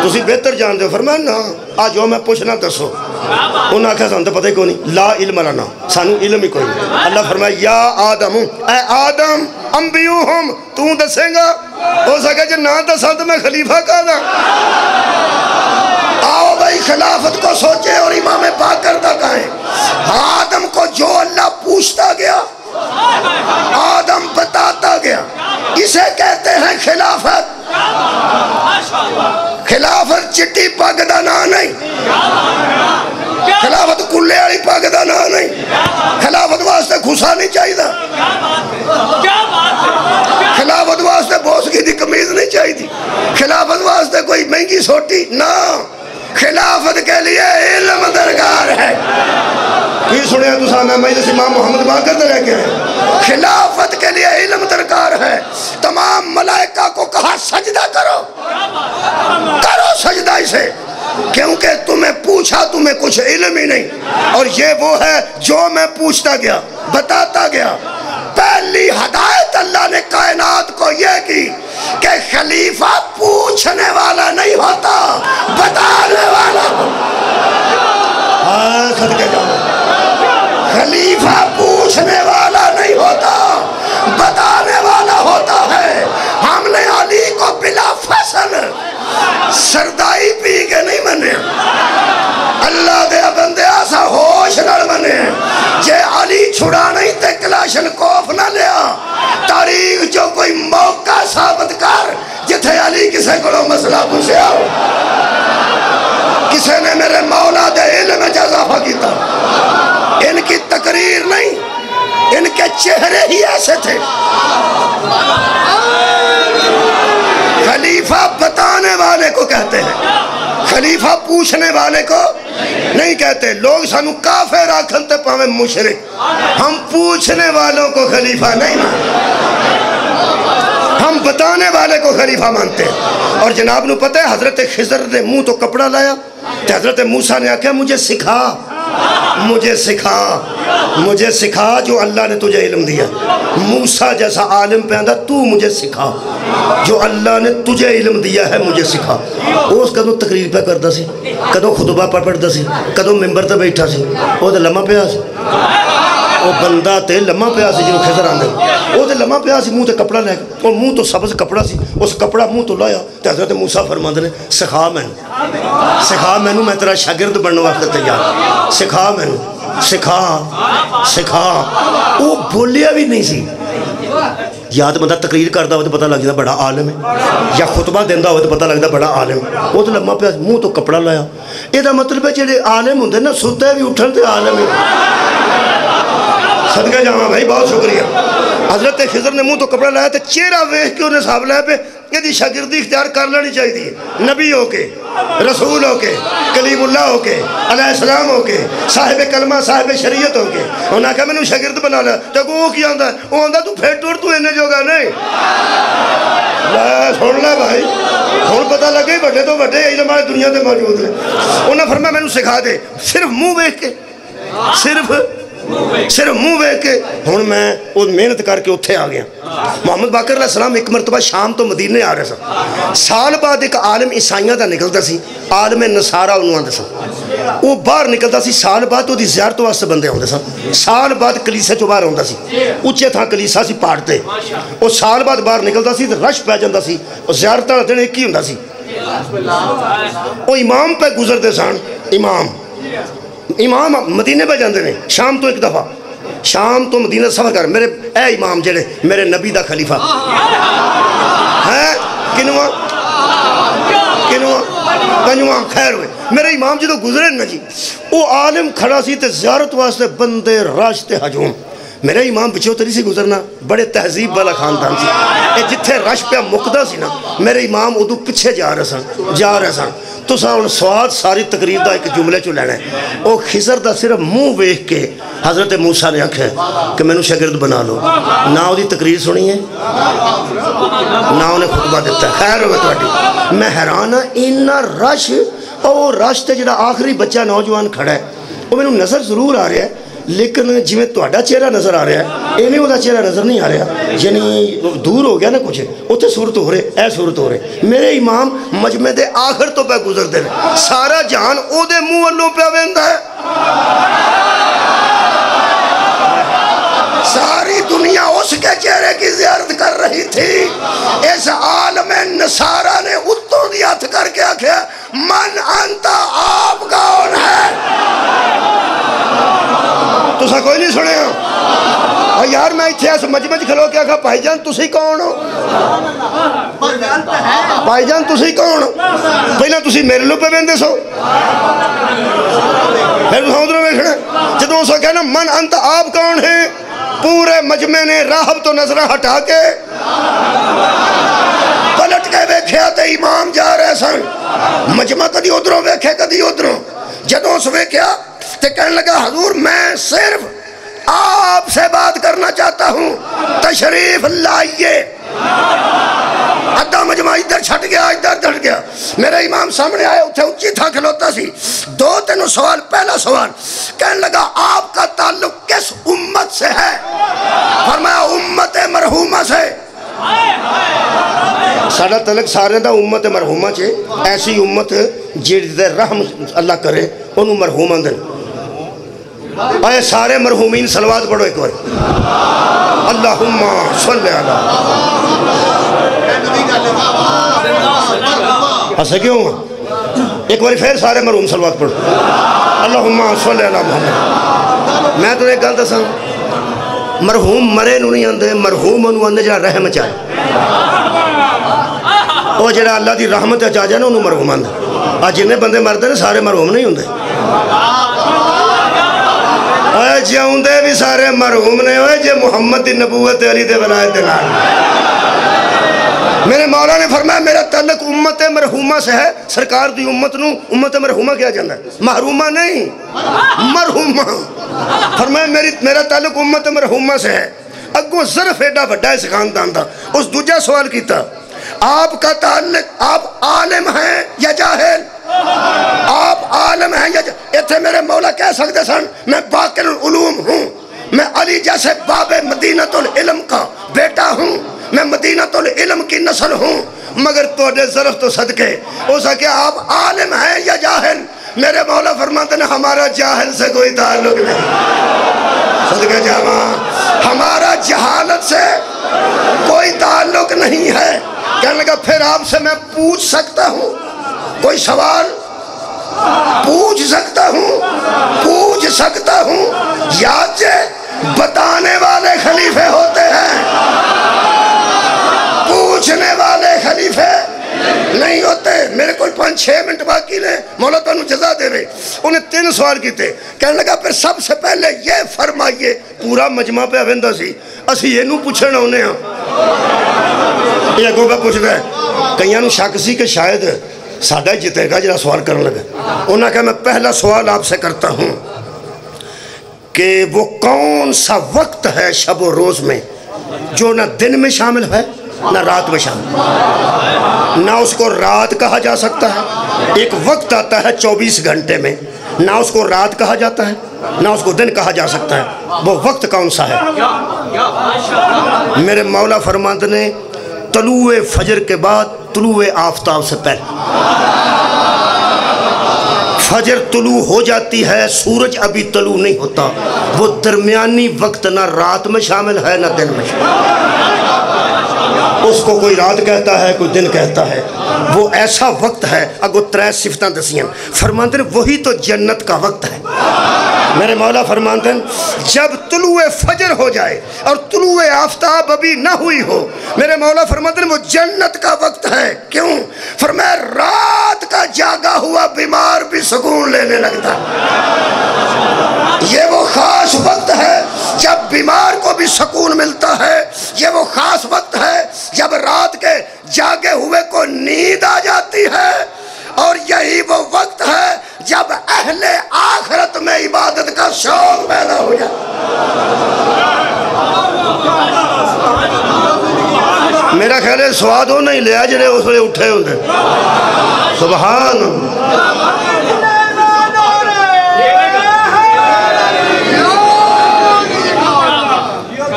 S1: تسی بہتر جان دے فرمایا نا آج جو میں پوچھنا دسو انہوں نے کہا سانتا پتہ ہی کوئی نہیں لا علم لنا سانو علم ہی کوئی نہیں اللہ فرمایا یا آدم اے آدم انبیوہم تو دسیں گا ہو سکے جو نہ دساں تو میں خلیفہ کہا دا آؤ بھائی خلافت کو سوچے اور امام باقر دا کہیں آدم کو جو اللہ پوچھتا گیا آدم بتاتا گیا اسے کہتے ہیں خلافت خلافت چٹی پاگ دا نا نہیں خلافت کلے آلی پاگ دا نا نہیں خلافت واسطے خسا نہیں چاہی دا خلافت واسطے بوسگی دی کمیز نہیں چاہی دی خلافت واسطے کوئی مہنگی سوٹی نا خلافت کے لیے علم درکار ہے یہ سنیا تو سامنے مجلس امام محمد باقر دے رہ کے ہیں خلافت کے لیے علم درکار ہے تمام ملائکہ کو کہا سجدہ کرو سجدہ اسے کیونکہ تمہیں پوچھا تمہیں کچھ علم ہی نہیں اور یہ وہ ہے جو میں پوچھتا گیا بتاتا گیا پہلی ہدایت اللہ نے کائنات کو یہ کی کہ خلیفہ پوچھنے والا نہیں ہوتا بتانے والا صدقے جاؤ خلیفہ پوچھنے والا نہیں ہوتا بتانے والا ہوتا ہے ہم نے علی کو بلا فصل سردائی پی کے نہیں منے اللہ دے بندے آسا ہوش نہ منے جے علی چھڑا نہیں تے کلاشن کوف نہ لیا تاریخ جو کوئی موقع ثابت کر جتھے علی کسے کو مسئلہ پوچھے آؤ کسے نے میرے مولا دے علم اضافہ کیتا ان کی تقریر نہیں ان کے چہرے ہی ایسے تھے خلیفہ بتانے والے کو کہتے ہیں خلیفہ پوچھنے والے کو نہیں کہتے لوگ سانو کافر آکھن تے پاویں مشرک ہم پوچھنے والوں کو خلیفہ نہیں مانتے ہم بتانے والے کو خلیفہ مانتے ہیں اور جناب نو پتہ ہے حضرت خضر نے منہ تو کپڑا لایا تو حضرت موسیٰ نے آکھا مجھے سکھا جو اللہ نے تجھے علم دیا موسیٰ جیسا عالم پہ آندھا تو مجھے سکھا جو اللہ نے تجھے علم دیا ہے مجھے سکھا اس کدوں تقریر پہ کرتا سی کدوں خطبہ پہ پڑھتا سی کدوں ممبر تے بیٹھا سی وہ تے لمحہ پہ سی وہ بندہ تے لمحہ پہ سی جو خضر آندھا وہ تے لمحہ پہ سی منہ تے کپڑا لے اور منہ تو سبز کپڑا سی اس کپڑا منہ تو لایا تے حضرت موسیٰ فرماندے نے سکھا مینوں میں تیرا شاگرد بننے واسطے تیار سکھا مینوں سکھا وہ بولیا بھی نہیں سی یا تو بندہ تقریر کرتا ہو تو پتہ لگ جاتا بڑا عالم ہے، یا خطبہ دینا ہو تو پتہ لگتا بڑا عالم ہے. وہ تو لما پیا منہ تو کپڑا لایا. یہ مطلب ہے جڑے عالم ہوندے نا ستے بھی اٹھن تے عالم ہے. صدقہ جاواں بھائی، بہت شکریہ. حضرت خضر نے منہ تو کپڑا لایا تو چہرہ ویکھ کے انہیں صاحب لایا پہ یہ شاگردی اختیار کر لینی چاہیے. نبی ہو کے، رسول ہو کے، کلیم اللہ ہو کے، علیہ السلام ہو کے، صاحب کلمہ صاحب شریعت ہو کے انہوں نے کہا میں نے شاگرد بنا لیا. تو وہ کیا ہوتا ہے؟ وہ ہوتا تو پھر ٹور تو انہیں جوگا نہیں. سن لے بھائی، ہوں پتہ لگے بڑے تو بڑے علم والے دنیا تے موجود ہیں. انہوں نے فرمایا مینوں سکھا دے صرف منہ ویکھ کے، صرف منہ ویکھ کے. ہوں میں وہ محنت کر کے اتھے آ گیا. محمد باقر علیہ السلام ایک مرتبہ شام تو مدینے آ رہے سن. سال بعد ایک عالم عیسائیاں دا نکلتا سی، عالم نصارہ انہوں آتے سن. وہ باہر نکلتا سی سال بعد وہ دی زیارت واسطے بندے ہوندے سن. سال بعد کلیسے چوں باہر ہوندا سی، اچھے تھا کلیسا سی پاڑتے. وہ سال بعد باہر نکلتا سی تو رش پہ جاندہ سی. وہ زیارت والا دن ایک ہی ہوندا سی. وہ امام پہ گزرتے سن. امام مدینے پہ جاندے نے شام تو ایک دفعہ، شام تو مدینہ سفر کر. میرے اے امام جڑے میرے نبی دا خلیفہ ہے کنواں پنجواں خیر ہوئے میرے امام جدو گزرے نا جی، وہ عالم کھڑا سی تے زیارت واسطے بندے راش تے ہجوم. میرا امام پچھو تری سی گزرنا، بڑے تہذیب والا خاندان سی. اے جتھے رش پہ مقدہ سی نا، میرے امام ادو پچھے جا رہے سن. تو سواد ساری تقریر دا ایک جملے چو لینا ہے. وہ خضر دا صرف منہ ویکھ کے حضرت موسیٰ نے آکھا کہ میں نو شاگرد بنا لو. نہ وہ دی تقریر سنی ہے نہ انہیں خطبہ دیتا ہے. خیر ہوئے تواڈی. میں حیران ہاں اینا رش، اور رش تے جڑا آخری بچہ نوجوان کھڑا ہے وہ میں نظر ضرور آ رہا ہے، لیکن جی میں تہاڈا چہرہ نظر آ رہا ہے ایویں وہ چہرہ نظر نہیں آ رہا. یعنی دور ہو گیا نا کچھ، اتنے صورت ہو رہے اے صورت ہو رہے. میرے امام مجمع دے آخر تو پہ گزرتے ہیں، سارا جہان او دے منہ والوں پہ ویندا ہے. ساری دنیا اس کے چہرے کی زیارت کر رہی تھی. اس عالم نصارہ نے اتوں دی ہاتھ کر کے آکھیا من انتا، آپ کون ہے؟ تو سا کوئی نہیں سنے ہو؟ اور یار میں اتھے ایسے مجمع کھلو کے آکھا بھائی جان تسی کون ہو؟ بھائی جان تسی کون ہو؟ پہلے تسی میرے لو پہ بیندے سو، پھر تسا ادھر بیٹھنا. جدو اسا کہنا من انت، آپ کون ہیں؟ پورے مجمع نے راہب تو نظرہ ہٹا کے پلٹ کے بیکھیا تے امام جا رہے سن. مجمع کدی ادھروں بیکھے کدی ادھروں. جدو اس بیکھیا تے کہنے لگا حضور میں صرف آپ سے بات کرنا چاہتا ہوں، تشریف لائیے. ادھا مجمع ادھر چھٹ گیا ادھر چھٹ گیا. میرے امام سامنے آئے، اتھے اچھی تھا کھلوتا سی. دو تینوں سوال. پہلا سوال کہنے لگا آپ کا تعلق کس امت سے ہے؟ فرمایا امت مرحومہ سے. ساڑھا تعلق سارے دا امت مرحومہ چھے. ایسی امت جیڑ دے رحم اللہ کرے انہوں مرحوم اندر. اے سارے مرحومین صلوات پڑھو ایک بار. اللہم صلی اللہ. ایسا کیوں ہوا؟ ایک بار پھر سارے مرحوم صلوات پڑھو. اللہم صلی اللہ محمد. میں تو ایک گل دساں، مرحوم مرے نو نہیں آندے، مرحوم انہوں آندے جڑا رحم چاہے. وہ جڑا اللہ دی رحمت چاہ جائے نا انہوں مرحوم آندے. آج جنہیں بندے مردے نے سارے مرحوم نہیں ہوندے. اے جیوندے بھی سارے مرحوم نے ہوئے جے محمد دی نبوت علی دے ولایت دلال. میرے مولا نے فرمایا میرا تعلق امت مرحومہ سے ہے. سرکار دی امت نو امت مرحومہ کیا جانا ہے، محرومہ نہیں، مرحومہ. فرمایا میرا تعلق امت مرحومہ سے ہے. اگوں ظرف ایڈا بڑا اس خاندان دا. اس دوجہ سوال کیتا آپ کا تعلق، آپ عالم ہیں یا جاہل؟ آپ عالم ہیں یا جاہل؟ اتھے میرے مولا کہہ سکتے سن میں باقر العلوم ہوں، میں علی جیسے باب مدینۃ العلم کا بیٹا ہوں، میں مدینۃ العلم کی نسل ہوں. مگر توڑے ظرف تو صدقے ہو سکے آپ عالم ہیں یا جاہل؟ میرے مولا فرماتے ہیں ہمارا جاہل سے کوئی تعلق نہیں. صدقے جاواں ہمارا جہالت سے کوئی تعلق نہیں ہے. کہنے لگا پھر آپ سے میں پوچھ سکتا ہوں کوئی سوال؟ پوچھ سکتا ہوں. یاد جے بتانے والے خلیفے ہوتے ہیں. بتانے والے خلیفے نہیں ہوتے. میرے کو 5-6 منٹ باقی نے, مولا تانوں جزا دے رہے. انہیں 3 سوال کیتے. کہنے لگا پھر سب سے پہلے یہ فرمائیے, پورا مجمع پہ آویندا سی, اسی یہ نو پوچھنا ہونے ہاں. یہ اگوں پہ پوچھتا ہے. کئیاں نو شک سی کہ شاید سادہ جتے گا جڑا سوال کرنے لگا. انہوں نے کہا میں پہلا سوال آپ سے کرتا ہوں کہ وہ کون سا وقت ہے شب و روز میں جو نہ دن میں شامل ہے نہ رات میں شامل, نہ اس کو رات کہا جا سکتا ہے. ایک وقت آتا ہے 24 گھنٹے میں, نہ اس کو رات کہا جاتا ہے نہ اس کو دن کہا جا سکتا ہے. وہ وقت کون سا ہے؟ میرے مولا فرماتے نے طلوع فجر کے بعد طلوع آفتاب سے پہلے. فجر طلوع ہو جاتی ہے, سورج ابھی طلوع نہیں ہوتا. وہ درمیانی وقت نہ رات میں شامل ہے نہ دن میں شامل. اس کو کوئی رات کہتا ہے, کوئی دن کہتا ہے. وہ ایسا وقت ہے, اگو 3 صفتاں دسیاں. فرماتے ہیں وہی تو جنت کا وقت ہے. میرے مولا فرماتے ہیں جب طلوع فجر ہو جائے اور طلوع آفتاب ابھی نہ ہوئی ہو, میرے مولا فرماتے ہیں وہ جنت کا وقت ہے. کیوں؟ فرمایا رات کا جاگا ہوا بیمار بھی سکون لینے لگتا ہے. یہ وہ خاص وقت ہے جب بیمار کو بھی سکون ملتا ہے. یہ وہ خاص وقت ہے جب رات کے جاگے ہوئے کو نیند آ جاتی ہے. اور یہی وہ وقت ہے جب اہل آخرت میں عبادت کا شوق پیدا ہو جائے. میرا خیال ہے سواد ہو نہیں لیا جڑے اس وقت اٹھے ہوندے. سبحان اللہ.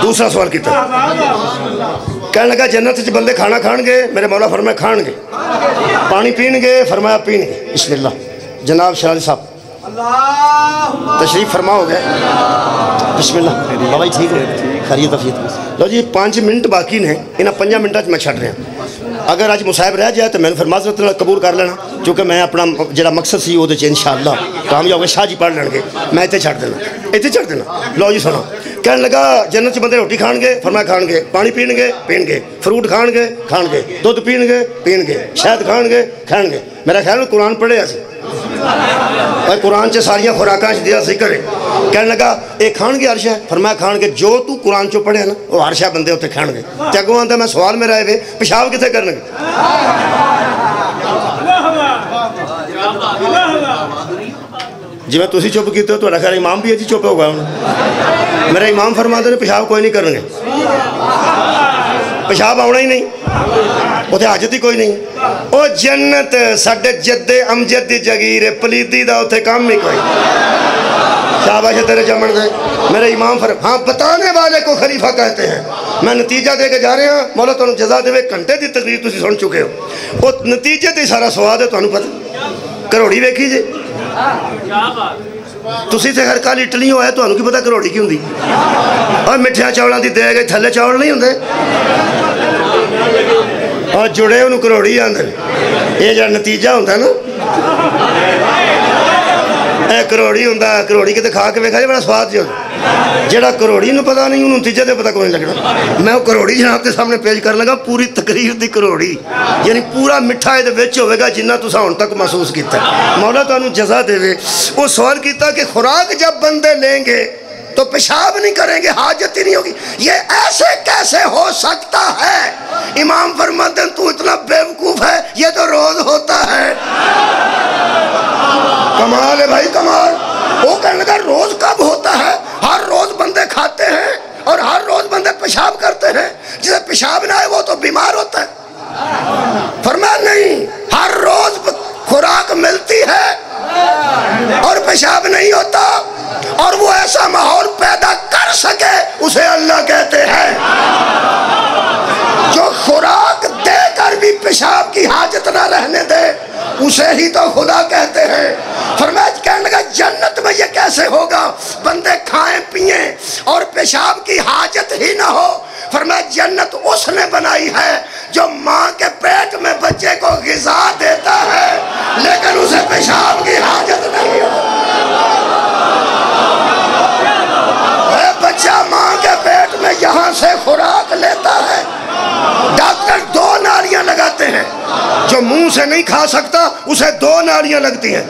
S1: دوسرا سوال کیتا. کہنے لگا جنت سے بندے کھانا کھان گے؟ میرے مولا فرمایا کھان گے. پانی پین گے؟ فرمایا پین گے. بسم اللہ. جناب شرازی صاحب تشریف فرماؤ گے. بسم اللہ. بابا جی ٹھیک ہے, خیریت افیت. لو جی 5 منٹ باقی نے, انہاں 5 منٹاں میں چھڈ رہا. اگر اج مصاحب رہ جائے تو میں پھر معذرت قبول کر لینا, کیونکہ میں اپنا جڑا مقصد سی وہ انشاءاللہ کامیاب ہوگا. شاہ جی پڑھ لیں گے, میں اتنے چھڈ دینا. لو جی سنو. کہنے لگا جنت سے بندے روٹی کھان گے؟ فرمایا کھان گے. پانی پین گے؟ فروٹ کھان گے. دودھ پین گے. شہد کھان گے. میرا خیال ہے قرآن پڑھے سی, اور قرآن سے ساریاں خوراکاں دیا ذکر ہے. کہنے لگا یہ کھان گے ہر شے؟ فرمایا کھان گے. جو تو قرآن چو پڑھے نا وہ ہر شے بندے اتنے کھان گے. تے اگوں آندا میں سوال میرا ہے پیشاب کتنے کرن گے؟ جی میں تسی چپ کیتے ہو, تہاڈا خیال امام بھی جی چپ ہوگا. میرا امام فرماتے ہیں پیشاب کوئی نہیں کرن گے. پیشاب آنا ہی نہیں, وہ حاجت ہی کوئی نہیں. وہ جنت ساڈے جد امجد دی جگیر, پلیدی دا اتنے کام ہی کوئی. شاباش تیرے جمن دے. میرے امام ہاں بتانے والے کو خلیفہ کہتے ہیں. میں نتیجہ دے کے جا رہے ہیں, مولا تانوں جزا دے. گھنٹے دی تقریر تسی سن چکے ہو. وہ نتیجے تے سارا سواد ہے. تانوں پتہ کروڑی ویکھی جی, تسی تے ہر کال اٹلی ہوئے, تانوں کی پتہ کروڑی کی ہوندی. اور مٹھیاں چاولاں دی دے گئے, تھلے چاول نہیں ہوندے, اور جڑے انہوں کروڑی آندے. یہ جڑا نتیجہ ہوندا نا, اے کروڑی ہوندا. کروڑی کتے کھا کے ویکھا جی بڑا سواد جی. جڑا کروڑی نو پتہ نہیں انہوں نتیجے تے پتہ کوئی نہیں لگنا. میں وہ کروڑی جناب کے سامنے پیش کر لگا, پوری تقریر دی کروڑی, یعنی پورا مٹھا دے وچ ہوے گا جنہ تساں ہن تک محسوس کیتا. مولا تانوں جزا دے. وہ سوال کیتا کہ خوراک جب بندے لیں گے تو پیشاب نہیں کریں گے, حاجت ہی نہیں ہوگی. یہ ایسے کیسے ہو سکتا ہے؟ امام فرماتے ہیں تو اتنا بیوقوف ہے, یہ تو روز ہوتا ہے. کمال ہے بھائی کمال. وہ کہنے لگا روز کب ہوتا ہے؟ ہر روز بندے کھاتے ہیں اور ہر روز بندے پیشاب کرتے ہیں. جسے پیشاب نہ آئے وہ تو بیمار ہوتا ہے. فرمایا نہیں, ہر روز خوراک ملتی ہے اور پیشاب نہیں ہوتا, اور وہ ایسا ماحول پیدا کر سکے اسے اللہ کہتے ہیں. جو خوراک دے کر بھی پیشاب کی حاجت نہ رہنے دے اسے ہی تو خدا کہتے ہیں. فرمایا کہنے لگا جنت میں یہ کیسے ہوگا؟ بندے کھائیں پئیں اور پیشاب کی حاجت ہی نہ ہو. فرمایا جنت اس نے بنائی ہے جو ماں کے پیٹ میں بچے کو غذا دیتا ہے لیکن اسے پیشاب کی حاجت نہیں ہو. بچہ ماں کے پیٹ میں یہاں سے خوراک لیتا ہے, ڈاکٹر 2 نالی اسے نہیں کھا سکتا، اسے 2 نالیاں لگتی ہیں،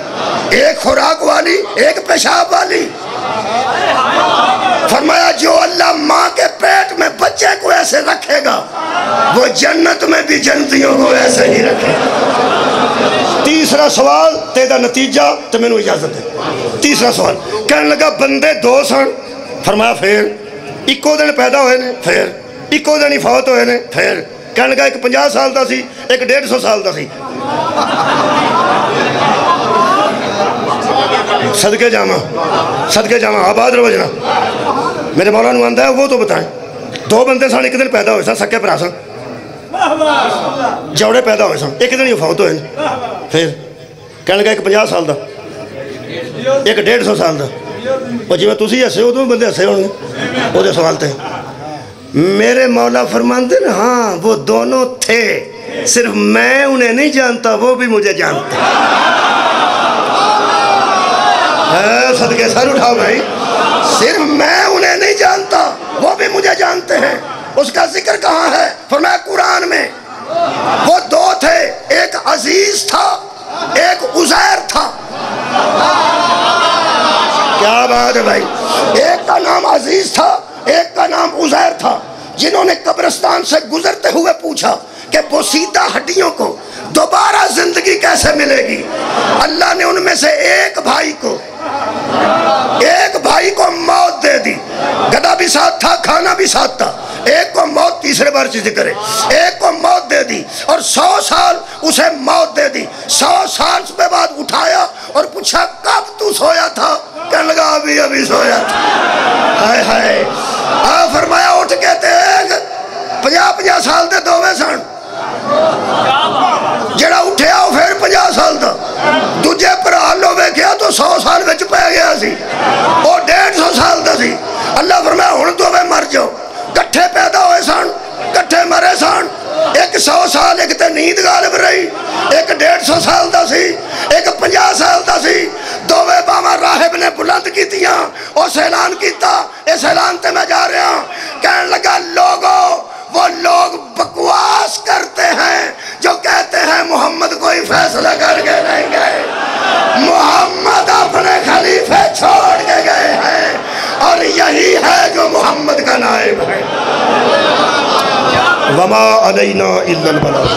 S1: ایک خوراک والی، ایک پیشاب والی۔ فرمایا جو اللہ ماں کے پیٹ میں بچے کو ایسے رکھے گا وہ جنت میں بھی جنتیوں کو ایسے ہی رکھے گا۔ تیسرا سوال تیرا نتیجہ تو میں نے اجازت ہے۔ تیسرا سوال کہنے لگا بندے 2 سن، فرمایا پھر ایکو دن پیدا ہوئے نے، پھر ایکو دن ہی فوت ہوئے نے، پھر کہنے لگا ایک 50 سال دا سی، ایک 150 سال دا سی۔ صدقے جامع آباد رہو جناب، میرے مولا نو آندہ ہے وہ تو بتائیں۔ 2 بندے سن، ایک دن پیدا ہوئے سن، سکے پرا سن، جوڑے پیدا ہوئے سن، ایک دن ہی فوت ہوئے، پھر کہنے لگا ایک 50 سال دا، ایک 150 سال دا۔ اور جی میں تسی ہسے ہو تو بندے ہسے ہونے وہ دے سوال تھے۔ میرے مولا فرماندے نا ہاں وہ دونوں تھے، صرف میں انہیں نہیں جانتا، وہ بھی مجھے جانتے۔ صدقے سر اٹھاؤ بھائی، صرف میں انہیں نہیں جانتا، وہ بھی مجھے جانتے ہیں۔ اس کا ذکر کہاں ہے؟ فرمایا قرآن میں۔ وہ 2 تھے، ایک عزیز تھا، ایک عزیر تھا۔ کیا بات ہے بھائی، ایک کا نام عزیز تھا، ایک کا نام عزیر تھا، جنہوں نے قبرستان سے گزرتے ہوئے پوچھا کہ بوسیدہ ہڈیوں کو دوبارہ زندگی کیسے ملے گی؟ اللہ نے ان میں سے ایک بھائی کو موت دے دی، گدا بھی ساتھ تھا، کھانا بھی ساتھ تھا، ایک کو موت، تیسرے بار چیز کرے، ایک کو موت دے دی اور 100 سال اسے موت دے دی۔ 100 سال کے بعد اٹھایا اور پوچھا کب تو سویا تھا؟ کہنے لگا ابھی سویا تھا۔ ہائے ہائے، فرمایا اٹھ کے دیکھ 50 سال دے 2 سن، جڑا اٹھیا وہ پھر 50 سال دا، دوجے پرا لو ویکھیا تو 100 سال وچ پہ گیا سی، وہ 150 سال دا سی۔ اللہ فرمایا ہن دوویں مر جاؤ، کٹھے پیدا ہوئے سن، کٹھے مرے سن، ایک 100 سال ایک تے نیند غالب رہی، ایک 150 سال دا سی، ایک 50 سال دا سی۔ دوویں باواں راہب نے بلند کیتیاں، اس اعلان کیتا، اس اعلان تے میں جا رہا ہوں، کہنے لگا لوگوں وہ لوگ بکواس کرتے ہیں جو کہتے ہیں محمد کوئی فیصلہ کر کے نہیں گئے، محمد اپنے خلیفے چھوڑ کے گئے ہیں، اور یہی ہے جو محمد کا نائب ہے۔ وما علینا الا البلاغ۔